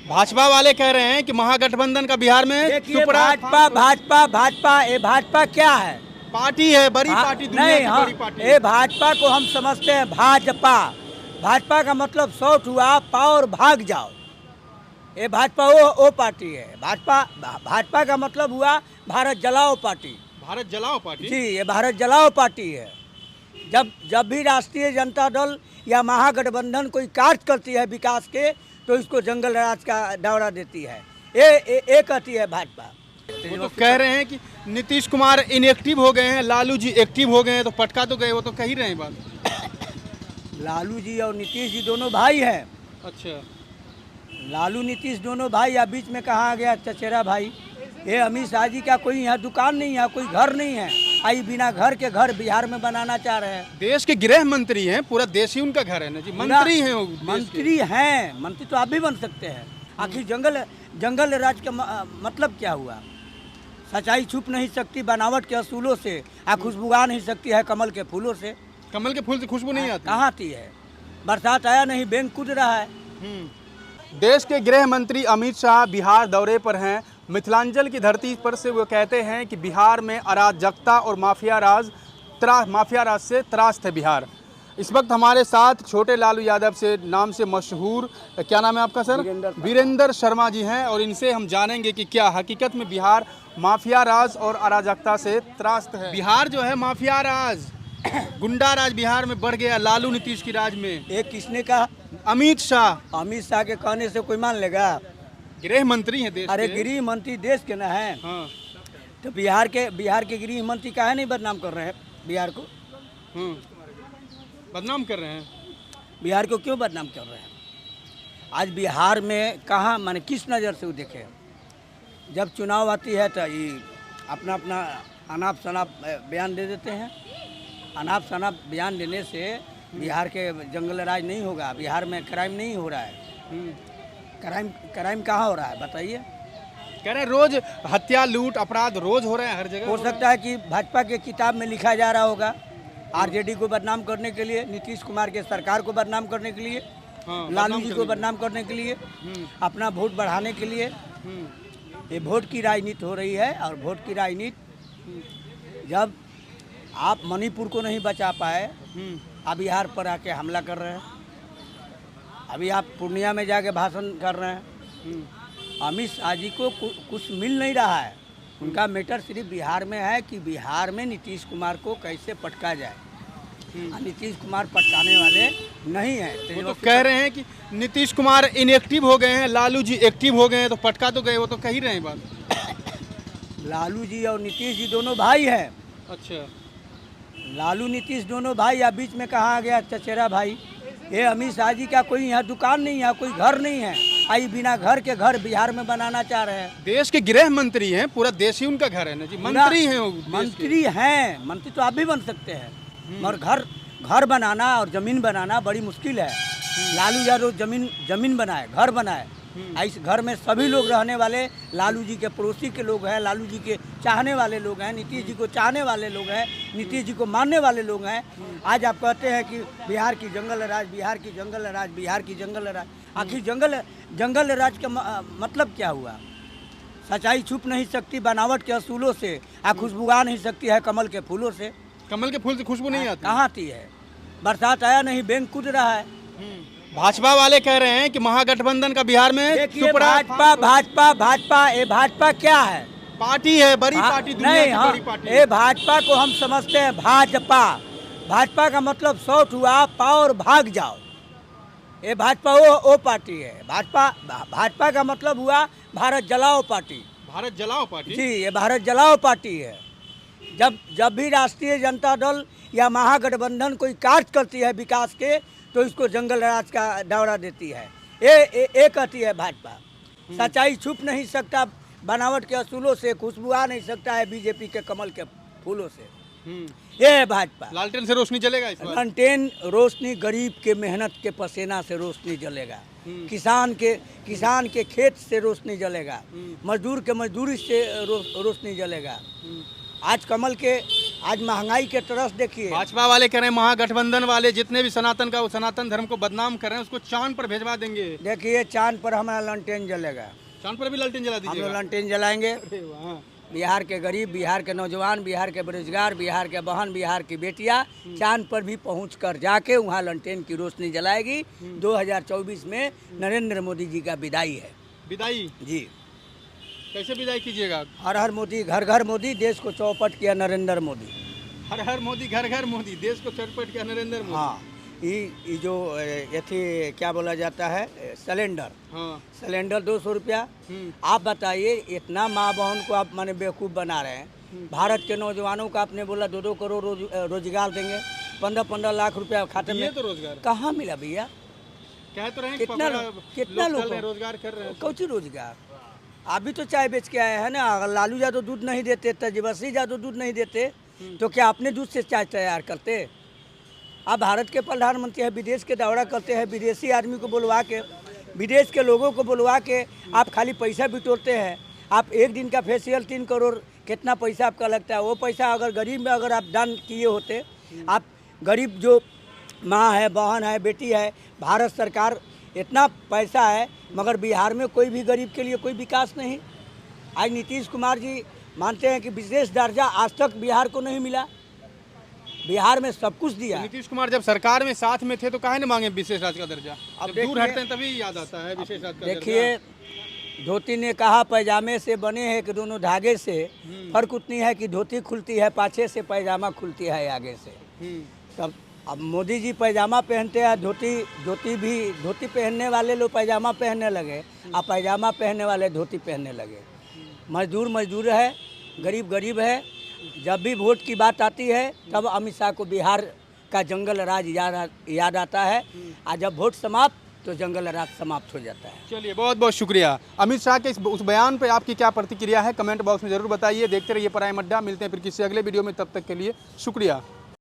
भाजपा वाले कह रहे हैं कि महागठबंधन का बिहार में देखिए भाजपा ये भाजपा क्या है? पार्टी है, बड़ी पार्टी, दुनिया की बड़ी पार्टी। ये भाजपा को हम समझते हैं भाजपा। भाजपा का मतलब शॉर्ट हुआ पाओ और भाग जाओ। ये भाजपा वो पार्टी है। भाजपा का मतलब हुआ भारत जलाओ पार्टी। भारत जलाओ पार्टी जी, ये भारत जलाओ पार्टी है। जब भी राष्ट्रीय जनता दल या महागठबंधन कोई कार्य करती है विकास के, तो इसको जंगल राज का दौरा देती है। ये कहती है भाजपा। वो तो कह रहे हैं कि नीतीश कुमार इनएक्टिव हो गए हैं, लालू जी एक्टिव हो गए हैं, तो पटका तो गए, वो तो कह ही रहे हैं बात। लालू जी और नीतीश जी दोनों भाई हैं। अच्छा, लालू नीतीश दोनों भाई, या बीच में कहा गया चचेरा भाई। ये अमित शाह जी का कोई यहाँ दुकान नहीं है, कोई घर नहीं है। आई बिना घर के घर बिहार में बनाना चाह रहे हैं। देश के गृह मंत्री हैं, पूरा देश ही उनका घर है ना जी। मंत्री हैं वो, मंत्री हैं। मंत्री तो आप भी बन सकते हैं। आखिर जंगल राज का मतलब क्या हुआ? सच्चाई छुप नहीं सकती बनावट के असूलों से, खुशबू आ नहीं सकती है कमल के फूलों से। कमल के फूल से खुशबू नहीं आती? कहाँ आती है? बरसात आया नहीं, बैंक कूद रहा है। देश के गृह मंत्री अमित शाह बिहार दौरे पर हैं। मिथिलांचल की धरती पर से वो कहते हैं कि बिहार में अराजकता और माफिया राज से त्रास्त है बिहार। इस वक्त हमारे साथ छोटे लालू यादव से नाम से मशहूर, क्या नाम है आपका सर? वीरेंद्र शर्मा जी हैं, और इनसे हम जानेंगे कि क्या हकीकत में बिहार माफिया राज और अराजकता से त्रास्त है। बिहार जो है माफिया राज, गुंडा राज बिहार में बढ़ गया लालू नीतीश की राज में। एक किसने कहा? अमित शाह। अमित शाह के कहने से कोई मान लेगा? गृह मंत्री हैं देश अरे के। गृह मंत्री देश के ना है। हाँ। तो बिहार के गृह मंत्री काहे नहीं बदनाम कर रहे हैं बिहार को? बदनाम कर रहे हैं। बिहार को क्यों बदनाम कर रहे हैं? आज बिहार में कहाँ, माने किस नज़र से वो देखे? जब चुनाव आती है तो ये अपना अनाप शनाप बयान दे देते हैं। अनाप शनाप बयान देने से बिहार के जंगल राज नहीं होगा। बिहार में क्राइम नहीं हो रहा है। क्राइम कहाँ हो रहा है बताइए? कह रहे हैं रोज हत्या, लूट, अपराध रोज हो रहे हैं हर जगह। हो सकता है कि भाजपा के किताब में लिखा जा रहा होगा, आरजेडी को बदनाम करने के लिए, नीतीश कुमार के सरकार को बदनाम करने के लिए, लालू जी को बदनाम करने के लिए, अपना वोट बढ़ाने के लिए। ये वोट की राजनीति हो रही है। और वोट की राजनीति, जब आप मणिपुर को नहीं बचा पाए, आप बिहार पर आके हमला कर रहे हैं। अभी आप पूर्णिया में जाके भाषण कर रहे हैं। अमित शाह जी को कुछ मिल नहीं रहा है। उनका मैटर सिर्फ बिहार में है कि बिहार में नीतीश कुमार को कैसे पटका जाए। नीतीश कुमार पटकाने वाले नहीं है। वो तो कह रहे हैं कि नीतीश कुमार इनएक्टिव हो गए हैं, लालू जी एक्टिव हो गए हैं, तो पटका तो गए, वो तो कह ही रहे हैं बात। लालू जी और नीतीश जी दोनों भाई हैं। अच्छा, लालू नीतीश दोनों भाई, या बीच में कहा गया चचेरा भाई। ये अमित शाह जी का कोई यहाँ दुकान नहीं है, कोई घर नहीं है। आई बिना घर के घर बिहार में बनाना चाह रहे हैं। देश के गृह मंत्री हैं, पूरा देश ही उनका घर है ना जी। मंत्री हैं वो, मंत्री हैं। मंत्री तो आप भी बन सकते हैं, मगर घर बनाना और जमीन बनाना बड़ी मुश्किल है। लालू यादव जमीन बनाए, घर बनाए। इस घर में सभी लोग रहने वाले लालू जी के पड़ोसी के लोग हैं, लालू जी के चाहने वाले लोग हैं, नीतीश जी को चाहने वाले लोग हैं, नीतीश जी को मानने वाले लोग हैं। आज आप कहते हैं कि बिहार की जंगल राज, बिहार की जंगल राज, बिहार की जंगल राज। आखिर जंगल राज का मतलब क्या हुआ? सच्चाई छुप नहीं सकती बनावट के असूलों से, खुशबू आ नहीं सकती है कमल के फूलों से। कमल के फूल से खुशबू नहीं आती? कहाँ आती है? बरसात आया नहीं, बैंक कूद रहा है। भाजपा वाले कह रहे हैं कि महागठबंधन का बिहार में देखिए भाजपा ये भाजपा क्या है? पार्टी है, बड़ी पार्टी, दुनिया की बड़ी पार्टी। ये भाजपा को हम समझते हैं भाजपा। भाजपा का मतलब शॉर्ट हुआ पाओ और भाग जाओ। ये भाजपा वो पार्टी है। भाजपा का मतलब हुआ भारत जलाओ पार्टी। भारत जलाओ पार्टी? जी, ये भारत जलाओ पार्टी है। जब भी राष्ट्रीय जनता दल या महागठबंधन कोई कार्य करती है विकास के, तो इसको जंगल राज का दौरा देती है। ये कहती है भाजपा। सच्चाई छुप नहीं सकता बनावट के असूलों से, खुशबू आ नहीं सकता है बीजेपी के कमल के फूलों से। ये है भाजपा। लालटेन से रोशनी जलेगा इस बार? लालटेन रोशनी गरीब के मेहनत के पसीना से रोशनी जलेगा। किसान के खेत से रोशनी जलेगा। मजदूर के मजदूरी से रोशनी जलेगा। आज आज महंगाई के तरस देखिए। भाजपा वाले कह रहे हैं महागठबंधन वाले जितने भी सनातन धर्म को बदनाम कर रहे हैं उसको चांद पर भेजवा देंगे। देखिए चांद पर हमारा लंटेन जलेगा, चांद पर भी लालटेन जला हम लोग दीजिएगा। लंटेन जलाएंगे। अरे वाह। बिहार के गरीब, बिहार के नौजवान, बिहार के बेरोजगार, बिहार के बहन, बिहार की बेटियां चांद पर भी पहुंच कर जाके वहां लंटेन की रोशनी जलाएगी। 2024 में नरेंद्र मोदी जी का विदाई है। विदाई जी, कैसे विदाई कीजिएगा? हर हर मोदी, घर घर मोदी, देश को चौपट किया नरेंद्र मोदी। हर हर मोदी, घर घर मोदी, देश को चटपट किया नरेंद्र मोदी। हाँ, ये जो ये क्या बोला जाता है, सिलेंडर, हाँ। सिलेंडर 200 रुपया। आप बताइए, इतना माँ बहन को आप माने बेवकूफ़ बना रहे हैं। भारत के नौजवानों का आपने बोला 2-2 करोड़ रोजगार देंगे, 15-15 लाख रुपया खाते ये में तो रोजगार कहाँ मिला भैया? कह तो रहे हैं कितना लोग रोजगार कर रहे हैं। कौची रोजगार? अभी तो चाय बेच के आए हैं ना। अगर लालू यादव दूध नहीं देते, तेजस्वी यादव दूध नहीं देते, तो क्या अपने दूध से चाय तैयार करते? आप भारत के प्रधानमंत्री हैं, विदेश के दौरा करते हैं, विदेशी आदमी को बुलवा के, विदेश के लोगों को बुलवा के आप खाली पैसा बिटोरते हैं। आप एक दिन का फेशियल 3 करोड़, कितना पैसा आपका लगता है? वो पैसा अगर गरीब में अगर आप दान किए होते, आप गरीब जो माँ है, बहन है, बेटी है, भारत सरकार इतना पैसा है मगर बिहार में कोई भी गरीब के लिए कोई विकास नहीं। आज नीतीश कुमार जी मानते हैं कि विशेष दर्जा आज तक बिहार को नहीं मिला। बिहार में सब कुछ दिया। नीतीश कुमार जब सरकार में साथ में थे तो काहे न मांगे विशेष राज्य का दर्जा? अब जब दूर देखिए- हटते हैं तभी याद आता है विशेष राज्य का दर्जा। देखिए, धोती ने कहा पैजामे से बने हैं कि दोनों धागे से, फर्क उतनी है कि धोती खुलती है पाछे से, पैजामा खुलती है आगे से। तब अब मोदी जी पैजामा पहनते हैं, धोती पहनने वाले लोग पैजामा पहनने लगे, और पैजामा पहनने वाले धोती पहनने लगे। मजदूर है, गरीब है। जब भी वोट की बात आती है तब अमित शाह को बिहार का जंगल राज याद आता है, और जब वोट समाप्त तो जंगल राज समाप्त हो जाता है। चलिए, बहुत बहुत शुक्रिया। अमित शाह के उस बयान पे आपकी क्या प्रतिक्रिया है, कमेंट बॉक्स में जरूर बताइए। देखते रहिए प्राइम अड्डा। मिलते हैं फिर किसी अगले वीडियो में, तब तक के लिए शुक्रिया।